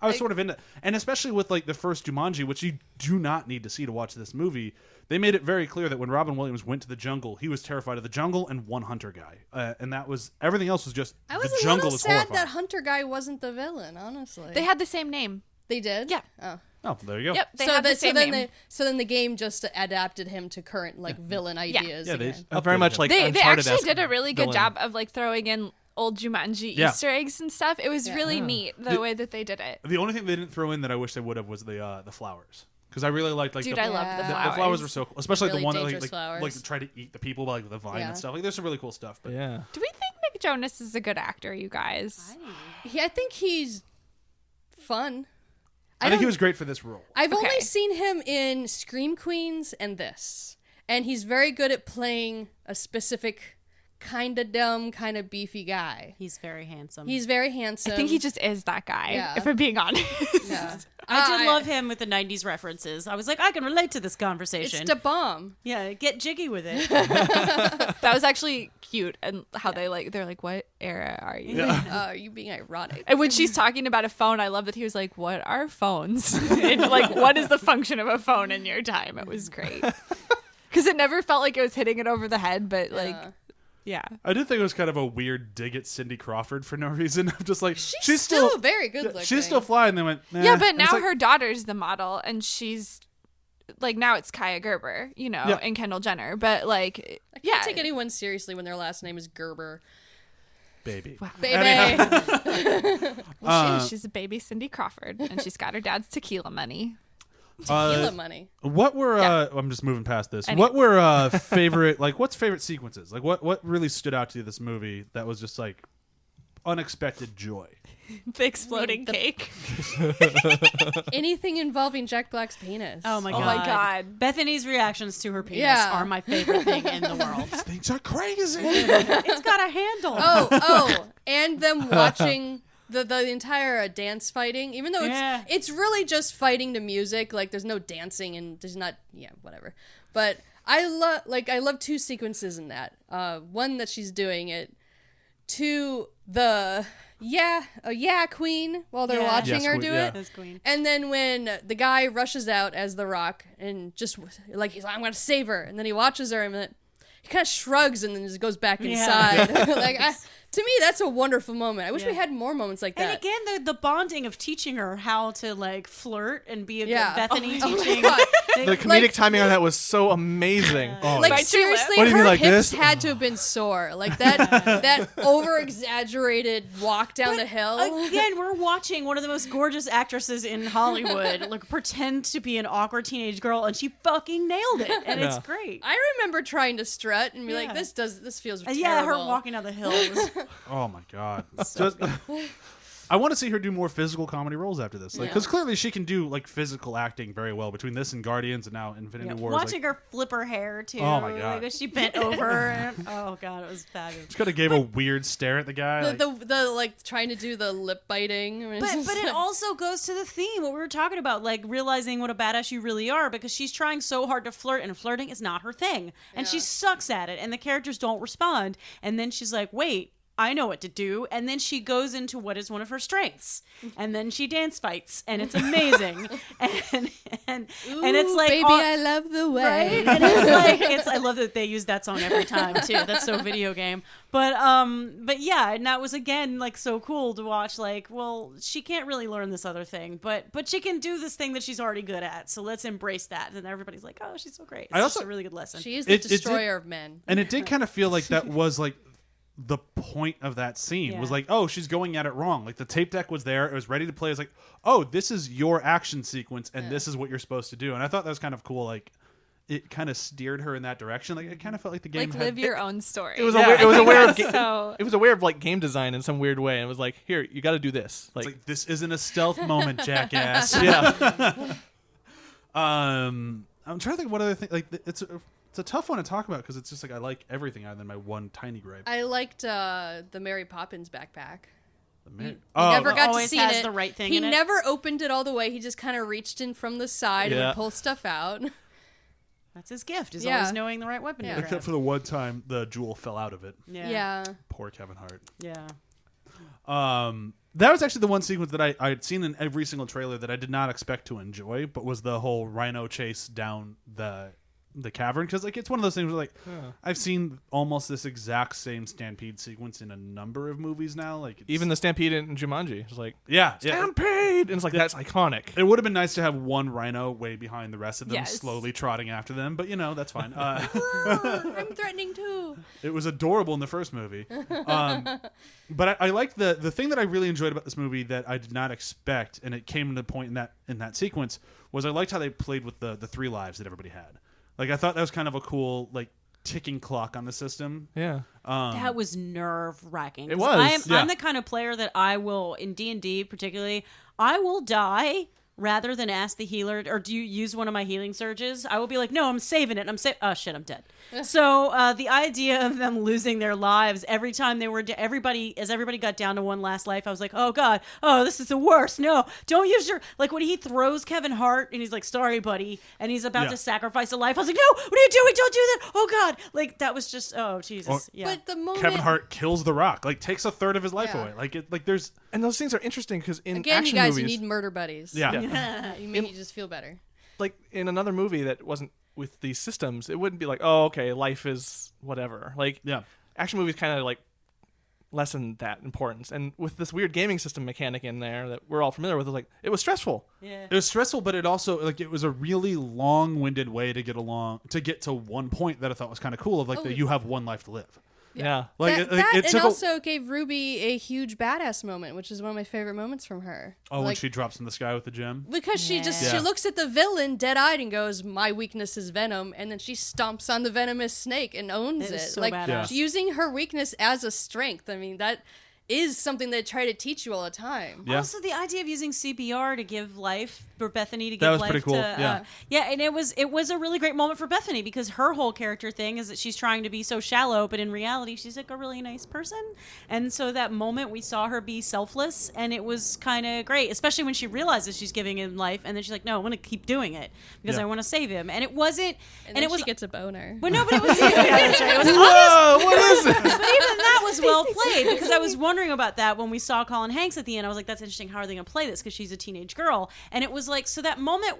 I was sort of into, and especially with like the first Jumanji, which you do not need to see to watch this movie. They made it very clear that when Robin Williams went to the jungle, he was terrified of the jungle and one hunter guy, and that was everything else was just I was the a jungle little is sad horrifying. that Hunter guy wasn't the villain. Honestly, They had the same name. They did. Yeah. Oh. Oh, there you go. Yep. They had the same name. So then the game just adapted him to current like villain ideas. Yeah, again. Very much like They Uncharted-esque actually did a really good villain. job of like throwing in old Jumanji Yeah. Easter eggs and stuff. It was really neat the way that they did it. The only thing they didn't throw in that I wish they would have was the flowers, because I really liked like Dude, the, I loved the the flowers. flowers were so cool, especially Really the one that dangerous like flowers. try to eat the people like with the vine Yeah. and stuff. Like there's some really cool stuff. But Yeah. Do we think Nick Jonas is a good actor, you guys? I think he's fun. I think he was great for this role. I've Okay. only seen him in Scream Queens and this, and he's very good at playing a specific kind of dumb, kind of beefy guy. He's very handsome. He's very handsome. I think he just is that guy, Yeah. if I'm being honest. Yeah. I did love him with the 90s references. I was like, I can relate to this It's conversation. the bomb. Yeah, get jiggy with it. That was actually cute, and how they're like, what era are you? You being ironic. And when she's talking about a phone, I love that he was like, what are phones? And like, what is the function of a phone in your time? It was great. Because it never felt like it was hitting it over the head, but like, yeah. I did think it was kind of a weird dig at Cindy Crawford for no reason. I'm just like She's still very good looking. She's still flying. And they went, nah. Yeah, but And it's now like, her daughter's the model, and she's like, now it's Kaya Gerber, you know, Yeah. and Kendall Jenner. But like, I can't take anyone seriously when their last name is Gerber. baby. Wow. Baby. Well, she's a baby Cindy Crawford, and she's got her dad's tequila money. Tequila money. What were I'm just moving past this. Anyway. What were favorite what's favorite sequences? Like what really stood out to you this movie that was just like unexpected joy? The exploding cake. Anything involving Jack Black's penis. Oh my Oh god. my God. Bethany's reactions to her penis Yeah. are my favorite thing in the world. Things are crazy. It's got a handle. Oh, and them watching the entire dance fighting, even though Yeah. it's really just fighting to music. Like there's no dancing and there's not whatever. But I love two sequences in that. One that she's doing it to the queen while they're Yeah. watching Yes, her queen, do yeah. it. This queen. And then when the guy rushes out as The Rock and just like he's like, I'm gonna save her, and then he watches her and then he kind of shrugs and then just goes back inside. Like to me, that's a wonderful moment. I wish we had more moments like that. And again, the bonding of teaching her how to like flirt and be a Yeah. good Bethany Oh my teaching. God. The comedic timing on that was so amazing. Oh, Like yeah. seriously, What do you her mean, like hips this? had to have been sore. Like that over exaggerated walk down the hill. Again, we're watching one of the most gorgeous actresses in Hollywood like pretend to be an awkward teenage girl, and she fucking nailed it, and it's great. I remember trying to strut and be like, Yeah. this feels terrible. Yeah, her walking down the hill. Was, Oh my god. Just- I want to see her do more physical comedy roles after this, like because Yeah. clearly she can do like physical acting very well between this and Guardians and now Infinity War. Watching her flip her hair too. Oh my God. Like when she bent over. And, oh god, it was fabulous. She could have gave a weird stare at the guy. The like trying to do the lip biting. I mean, it's But just it like- also goes to the theme what we were talking about, like realizing what a badass you really are, because she's trying so hard to flirt, and flirting is not her thing, and she Yeah. sucks at it, and the characters don't respond, and then she's like, wait, I know what to do, and then she goes into what is one of her strengths, and then she dance fights, and it's amazing, and it's Ooh, like baby, I love the way. right? And it's like I love that they use that song every time too. That's so video game. But yeah, and that was again like so cool to watch. Like, well, she can't really learn this other thing, but she can do this thing that she's already good at. So let's embrace that. And everybody's like, oh, she's so great. It's just a really good lesson. She is the It did- destroyer of men. And it did kind of feel like that was like the point of that scene was Yeah. like, oh, she's going at it wrong. Like the tape deck was there, it was ready to play. It's like, oh, this is your action sequence, and this is what you're supposed to do. And I thought that was kind of cool. Like it kind of steered her in that direction. Like it kind of felt like the game Like had, live your own story. It was Yeah. aware. It was aware of. So It was aware of like game design in some weird way, and it was like, here, you got to do this. It's like this isn't a stealth moment, jackass. yeah. I'm trying to think what other thing. Like it's a tough one to talk about because it's just like I like everything other than my one tiny gripe. I liked the Mary Poppins backpack. You Never got to always see has it. the right thing He in it. never opened it all the way. He just kind of reached in from the side and Yeah. would pull stuff out. That's his gift. Is Yeah. always knowing the right weapon. Yeah. To Except grab. for the one time the jewel fell out of it. Yeah. Poor Kevin Hart. Yeah. That was actually the one sequence that I had seen in every single trailer that I did not expect to enjoy, but was the whole rhino chase down the cavern, because like it's one of those things where like I've seen almost this exact same stampede sequence in a number of movies now. Like it's, Even the stampede in Jumanji. It's like yeah, stampede, and it's like that's iconic. It would have been nice to have one rhino way behind the rest of them, Yes. slowly trotting after them, but that's fine. I'm threatening too. It was adorable in the first movie. But I liked the thing that I really enjoyed about this movie that I did not expect, and it came to the point in that sequence, was I liked how they played with the 3 lives that everybody had. Like I thought that was kind of a cool like ticking clock on the system. Yeah. That was nerve wracking. It was, yeah. I'm the kind of player that I will, in D&D particularly, I will die rather than ask the healer, or do you use one of my healing surges? I will be like, no, I'm saving it. Oh shit, I'm dead. So the idea of them losing their lives every time they were, as everybody got down to one last life, I was like, oh god, oh this is the worst. No, don't use your, like when he throws Kevin Hart and he's like, sorry buddy, and he's about to sacrifice a life. I was like, no, what are you doing? Don't do that. Oh god, like that was just, oh Jesus, yeah. But the moment Kevin Hart kills the Rock, like takes a third of his life Yeah. away. Like there's And those things are interesting because in again, you action guys, movies, you need murder buddies. yeah. You make you just feel better. like in another movie that wasn't with these systems, it wouldn't be like, oh, okay, life is whatever. Like, Yeah. action movies kind of like lessen that importance. And with this weird gaming system mechanic in there that we're all familiar with, it was stressful. Yeah. It was stressful, but it also like it was a really long-winded way to get to one point that I thought was kind of cool of like that you have one life to live. Yeah. Like that it and took also gave Ruby a huge badass moment, which is one of my favorite moments from her. when Like, she drops in the sky with the gem. because she just Yeah. she looks at the villain dead-eyed and goes, my weakness is venom, and then she stomps on the venomous snake and owns It it. is so like badass. using her weakness as a strength. I mean, that is something they try to teach you all the time. Yeah. Also, the idea of using CPR to give life for Bethany to give That was life pretty cool, to, yeah. and it was a really great moment for Bethany because her whole character thing is that she's trying to be so shallow, but in reality, she's like a really nice person. And so that moment we saw her be selfless, and it was kind of great, especially when she realizes she's giving him life, and then she's like, "No, I'm going to keep doing it because Yeah. I want to save him." And it wasn't, And, and then it was. she gets a boner. But no, but it was. Yeah, that's right. It was Whoa, what is it? but even that was well played because I was wondering about that when we saw Colin Hanks at the end. I was like, that's interesting. How are they going to play this? Because she's a teenage girl. And it was like, so that moment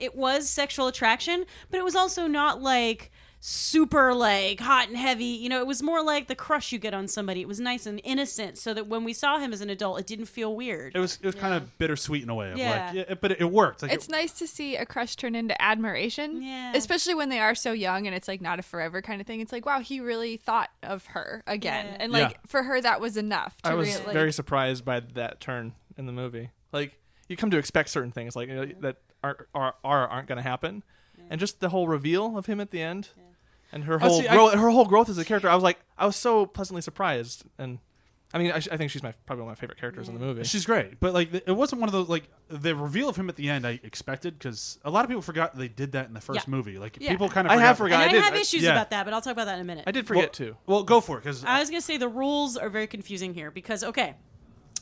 it was sexual attraction, but it was also not like super like hot and heavy. It was more like the crush you get on somebody. It was nice and innocent so that when we saw him as an adult, it didn't feel weird. It was kind of bittersweet in a way. Of Yeah. but it worked. Like it's nice to see a crush turn into admiration. Yeah. Especially when they are so young and it's like not a forever kind of thing. It's like, wow, he really thought of her again. Yeah. And like Yeah. for her that was enough to I was really very surprised by that turn in the movie. Like, you come to expect certain things like that aren't going to happen, and just the whole reveal of him at the end, and her whole see, her whole growth as a character. I was so pleasantly surprised, and I mean, I think she's probably one of my favorite characters in the movie. She's great, but like it wasn't one of those like the reveal of him at the end I expected because a lot of people forgot they did that in the first movie. Like people kind of I have forgot. And I I did. have issues about that, but I'll talk about that in a minute. I did forget too. Well, go for it because I was going to say the rules are very confusing here because, okay,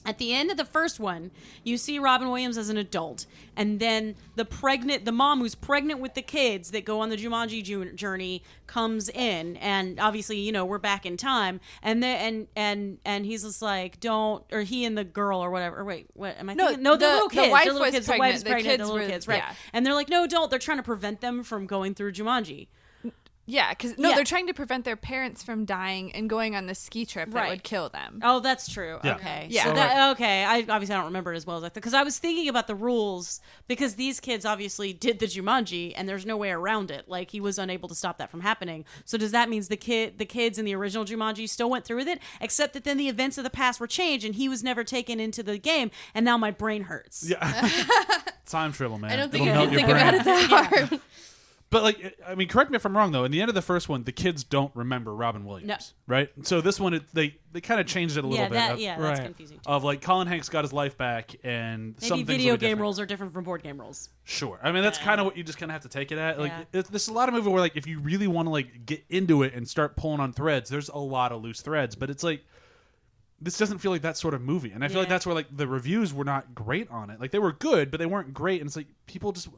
at the end of the first one, you see Robin Williams as an adult, and then the mom who's pregnant with the kids that go on the Jumanji journey comes in, and obviously, we're back in time, and he's just like, don't, or he and the girl or whatever. Or wait, what am I thinking? No, the little kids. The wife the little was kids. pregnant. The wife's The pregnant. kids The little were- kids, right? yeah. And they're like, no, don't. They're trying to prevent them from going through Jumanji. Yeah, because they're trying to prevent their parents from dying and going on the ski trip that Right. would kill them. Oh, that's true. Yeah. Okay. Yeah. So So, okay. I obviously I don't remember it as well as I thought because I was thinking about the rules because these kids obviously did the Jumanji and there's no way around it. Like he was unable to stop that from happening. So does that mean the kids in the original Jumanji still went through with it, except that then the events of the past were changed and he was never taken into the game, and now my brain hurts. yeah, time travel, man. I don't think It'll I melt didn't your think brain. about it that hard. But like, I mean, correct me if I'm wrong though. In the end of the first one, the kids don't remember Robin Williams, No. right? So this one, they kind of changed it a little bit. That's Right. confusing too. Of like Colin Hanks got his life back, and Maybe some things video will be game different. rules are different from board game rules. Sure. I mean, that's kind of what you just kind of have to take it at. Like, Yeah. there's a lot of movie where like if you really want to like get into it and start pulling on threads, there's a lot of loose threads. But it's like this doesn't feel like that sort of movie, and I feel like Yeah. that's where like the reviews were not great on it. Like they were good, but they weren't great, and it's like people just.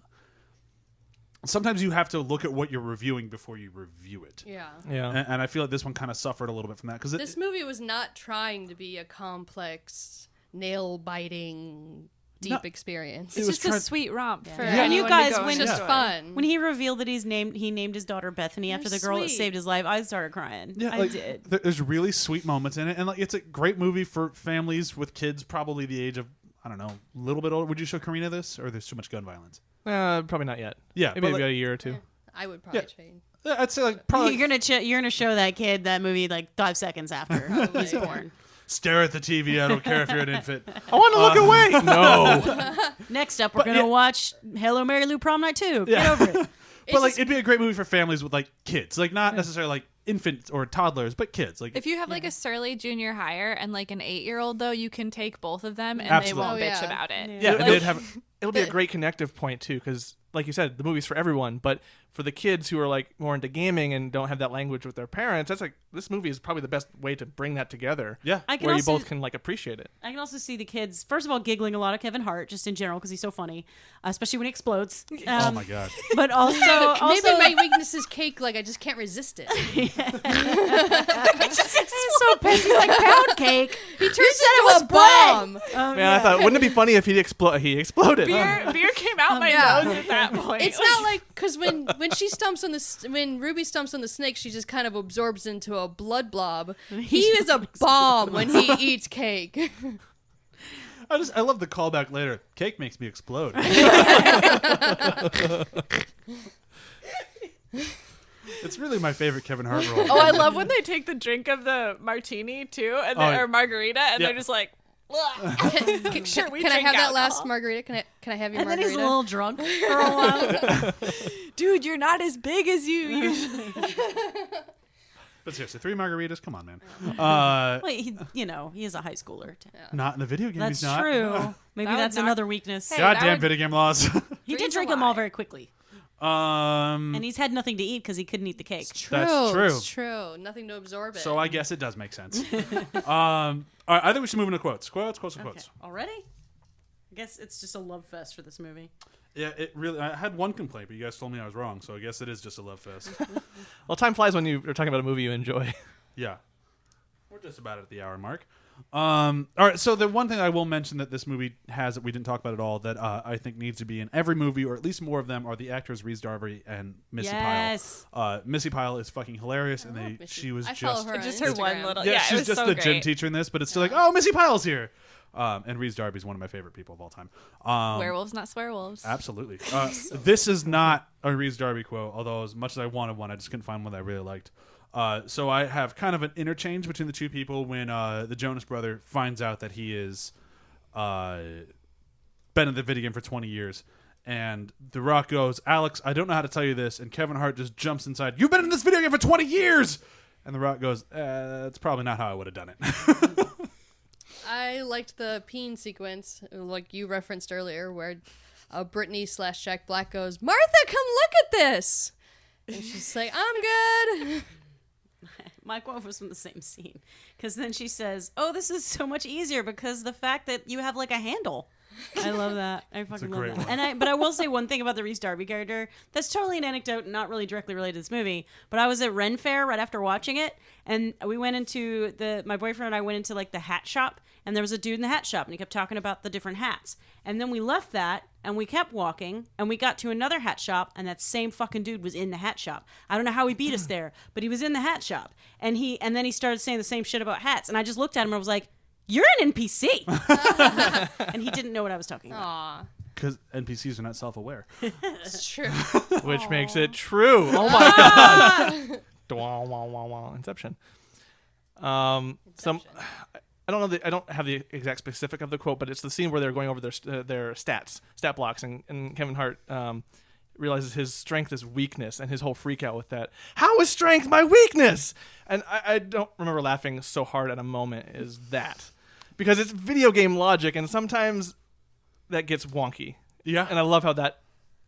Sometimes you have to look at what you're reviewing before you review it. Yeah. Yeah. And I feel like this one kind of suffered a little bit from that because This movie was not trying to be a complex, nail-biting, deep experience. It's was just a trying- sweet romp for And you anyone guys, to go when and It's just enjoy. fun. When he revealed that he named his daughter Bethany after the girl that sweet. saved his life, I started crying. Yeah, I like, did. There's really sweet moments in it, and like it's a great movie for families with kids, probably the age of I don't know, a little bit older. Would you show Karina this, or there's too much gun violence? Probably not yet. Yeah, Maybe but, we've like- got a year or two. I would probably Yeah. change. Yeah, I'd say like probably You're gonna show that kid that movie like 5 seconds after he's born. stare at the TV. I don't care if you're an infant. I want to look away. No. Next up, we're gonna watch Hello Mary Lou Prom Night 2. Get over it. But like it'd be a great movie for families with like kids, like not necessarily like infants or toddlers, but kids. Like If you have like a surly junior hire and like an 8-year-old though, you can take both of them and Absolutely. they won't Oh, bitch yeah. about it. yeah, Like- and they'd have It'll be a great connective point too, because like you said, the movie's for everyone. But for the kids who are like more into gaming and don't have that language with their parents, that's like this movie is probably the best way to bring that together. yeah. I can where also, you both can like appreciate it. I can also see the kids first of all giggling a lot of Kevin Hart just in general because he's so funny, especially when he explodes. Oh my god. But also, Maybe my weakness is cake. Like I just can't resist it. he's so pissed. He's like pound cake. He turns into a bomb. Oh, Man, I thought wouldn't it be funny if he exploded? Beer came out my yeah. nose at that point. It's not like because when she stumps on when Ruby stumps on the snake, she just kind of absorbs into a blood blob. He is a bomb when he eats cake. I love the callback later. Cake makes me explode. It's really my favorite Kevin Hart role. Oh, I love when they take the drink of the martini too, and Oh, yeah. or margarita, and Yeah. they're just like, Can, we can I drink have that last alcohol? margarita? Can I have your And then margarita? he's a little drunk for a while. dude, you're not as big as you usually. But seriously, 3 margaritas? Come on, man. Wait, he is a high schooler. Not in the video game. That's he's not. true. Maybe That would that's knock- another weakness. Hey, Goddamn that would- video game laws. He did Three's a drink them all lie. very quickly, Um, and he's had nothing to eat because he couldn't eat the cake. That's true. It's true. Nothing to absorb it. so I guess it does make sense. All right, I think we should move into quotes. Quotes. Okay. Already? I guess it's just a love fest for this movie. Yeah, it really. I had one complaint, but you guys told me I was wrong, so I guess it is just a love fest. Well, time flies when you're talking about a movie you enjoy. Yeah, we're just about at the hour mark. All right, so the one thing I will mention that this movie has that we didn't talk about at all that I think needs to be in every movie, or at least more of them, are the actors Rhys Darby and Missy Yes. Pyle. Missy Pyle is fucking hilarious, and Missy. she was I follow just her on Just her one Instagram. little. yeah, Yeah, it she's was just so the gym great. teacher in this, but it's still like, oh, Missy Pyle's here. And Rhys Darby's one of my favorite people of all time. Werewolves, not swearwolves. Absolutely. This is not a Rhys Darby quote, although as much as I wanted one, I just couldn't find one that I really liked. So I have kind of an interchange between the two people when the Jonas brother finds out that he is been in the video game for 20 years. And The Rock goes, Alex, I don't know how to tell you this. And Kevin Hart just jumps inside. You've been in this video game for 20 years! And The Rock goes, that's probably not how I would have done it. I liked the peen sequence, like you referenced earlier, where Brittany/Jack Black goes, "Martha, come look at this," and she's like, "I'm good." My quote was from the same scene, because then she says, "Oh, this is so much easier because the fact that you have like a handle." I love that. I fucking love great that. one. But I will say one thing about the Reese Darby character. That's totally an anecdote, not really directly related to this movie. But I was at Ren Fair right after watching it, and we went into my boyfriend and I went into like the hat shop, and there was a dude in the hat shop, and he kept talking about the different hats. And then we left that, and we kept walking, and we got to another hat shop, and that same fucking dude was in the hat shop. I don't know how he beat us there, but he was in the hat shop, and then he started saying the same shit about hats, and I just looked at him and I was like, "You're an NPC," and he didn't know what I was talking about. Aw, Because NPCs are not self-aware. it's true. Which makes it true. Oh my god. Wah, wah, wah, wah. Inception. I don't know. I don't have the exact specific of the quote, but it's the scene where they're going over their stat blocks, and Kevin Hart realizes his strength is weakness, and his whole freak out with that. How is strength my weakness? And I don't remember laughing so hard at a moment as that, because it's video game logic, and sometimes that gets wonky. Yeah. And I love how that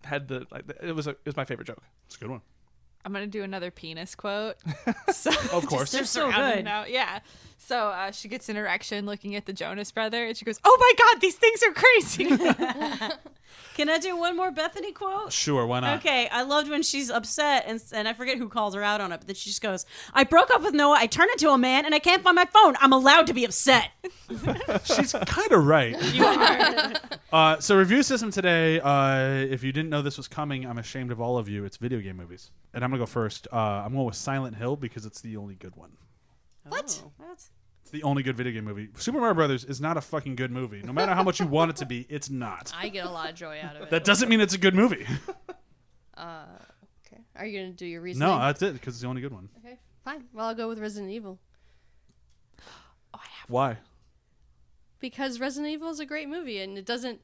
had it was my favorite joke. It's a good one. I'm gonna do another penis quote. So, Of course. They're just so rounding good. it out. Yeah. So she gets an erection looking at the Jonas Brother, and she goes, "Oh my God, these things are crazy." Can I do one more Bethany quote? Sure, why not? Okay, I loved when she's upset, and I forget who calls her out on it, but then she just goes, "I broke up with Noah, I turned into a man, and I can't find my phone. I'm allowed to be upset." She's kind of right. So review system today. If you didn't know this was coming, I'm ashamed of all of you. It's video game movies. And I'm going to go first. I'm going with Silent Hill because it's the only good one. What? It's the only good video game movie. Super Mario Brothers is not a fucking good movie. No matter how much you want it to be, it's not. I get a lot of joy out of it. That doesn't mean it's a good movie. Okay. Are you gonna do your reasoning? No, that's it because it's the only good one. Okay, fine. Well, I'll go with Resident Evil Why? because Resident Evil is a great movie, and it doesn't.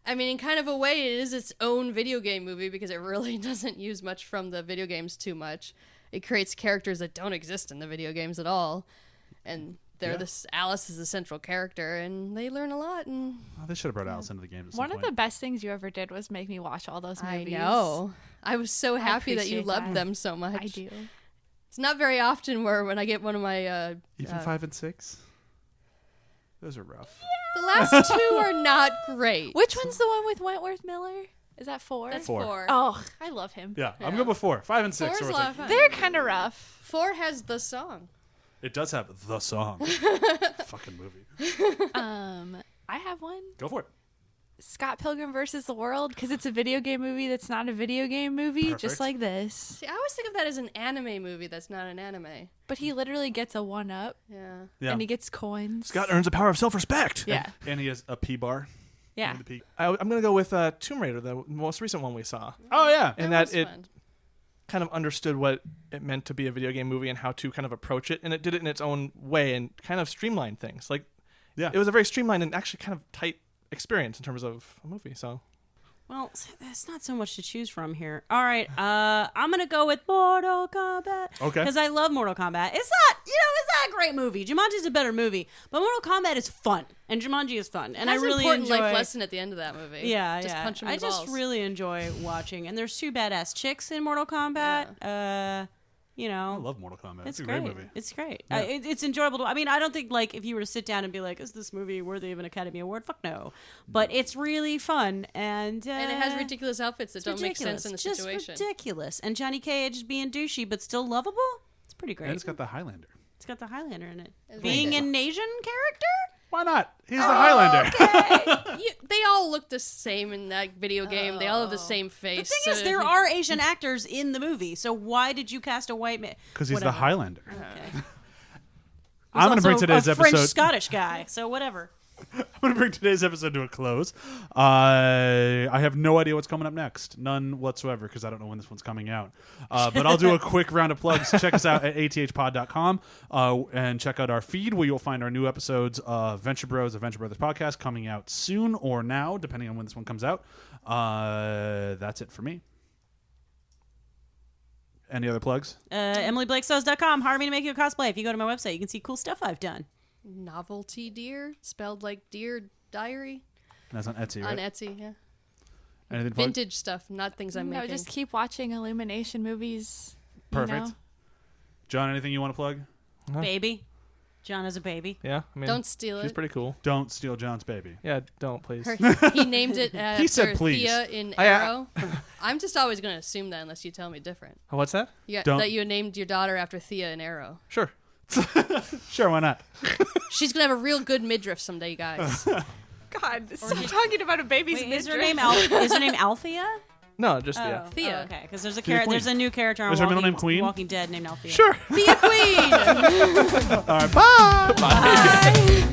I mean, in kind of a way, it is its own video game movie because it really doesn't use much from the video games too much. It creates characters that don't exist in the video games at all, and Alice is the central character, and they learn a lot. And Oh, they should have brought Alice into the game. At some One of point. the best things you ever did was make me watch all those I movies. know. I was so happy that you appreciate loved that. them so much. I do. It's not very often when I get one of my Even 5 and 6. Those are rough. the last two are not great. Which one's the one with Wentworth Miller? Is that 4? That's 4. 4. Oh, I love him. Yeah, I'm good with 4. 5 and 6. 4 is are a what's lot like- of fun. They're kind of rough. 4 has the song. It does have the song. Fucking movie. I have one. Go for it. Scott Pilgrim versus the World, because it's a video game movie that's not a video game movie, Perfect. just like this. See, I always think of that as an anime movie that's not an anime. But he literally gets a 1-up, Yeah. Yeah. and he gets coins. Scott earns the power of self-respect. Yeah. And he has a P bar. Yeah. The P. I'm going to go with Tomb Raider, the most recent one we saw. Oh, yeah. And was that it fun. kind of understood what it meant to be a video game movie and how to kind of approach it. And it did it in its own way and kind of streamlined things. Like, Yeah. it was a very streamlined and actually kind of tight experience in terms of a movie. So, Well, there's not so much to choose from here. All right, I'm gonna go with Mortal Kombat. Okay. Because I love Mortal Kombat. It's not a great movie. Jumanji's a better movie, but Mortal Kombat is fun, and Jumanji is fun, and I Has an really important enjoy. life lesson at the end of that movie. Yeah, just yeah. punch him I in the just balls. really enjoy watching, and there's 2 badass chicks in Mortal Kombat. You know, I love Mortal Kombat. it's a great. great movie. It's great. Yeah. It's enjoyable. I mean, I don't think like if you were to sit down and be like, "Is this movie worthy of an Academy Award?" Fuck no. But it's really fun, and And it has ridiculous outfits that it's don't make sense in the just situation. ridiculous. And Johnny Cage is being douchey but still lovable. It's pretty great. And it's got the Highlander. It's got the Highlander in it. It's Being really an Asian character? Why not? He's the Highlander. They all look the same in that video game. They all have the same face. The thing is, there are Asian actors in the movie, so why did you cast a white man? Because he's the Highlander. Okay. I'm going to bring Also today's a episode. French-Scottish guy, so whatever. I'm going to bring today's episode to a close. I have no idea what's coming up next. None whatsoever, because I don't know when this one's coming out. But I'll do a quick round of plugs. Check us out at athpod.com and check out our feed where you'll find our new episodes of Venture Bros, a Venture Brothers podcast, coming out soon or now, depending on when this one comes out. That's it for me. Any other plugs? EmilyBlakeSews.com. Hire me to make you a cosplay. If you go to my website, you can see cool stuff I've done. Novelty Deer, spelled like Deer Diary. That's on Etsy, On right? Etsy, yeah. Anything plug? Vintage stuff, not things I'm No, making. just keep watching Illumination movies. Perfect. You know? John, anything you want to plug? Baby. John is a baby. Yeah, I mean, Don't steal she's it. pretty cool. Don't steal John's baby. Yeah, don't please. He named it after said please. Thea in I- Arrow. I'm just always going to assume that unless you tell me different. Oh, what's that? Yeah, Don't- that you named your daughter after Thea in Arrow. Sure. Sure, why not? She's going to have a real good midriff someday, guys. God, stop talking about a baby's Wait, is her midriff. name is her name Althea? No, just yeah. Thea. Oh, okay, because there's Thea Queen. there's a new character on Is her middle Walking, name Queen? Walking Dead named Althea. Sure. Thea Queen! All right, bye. Bye.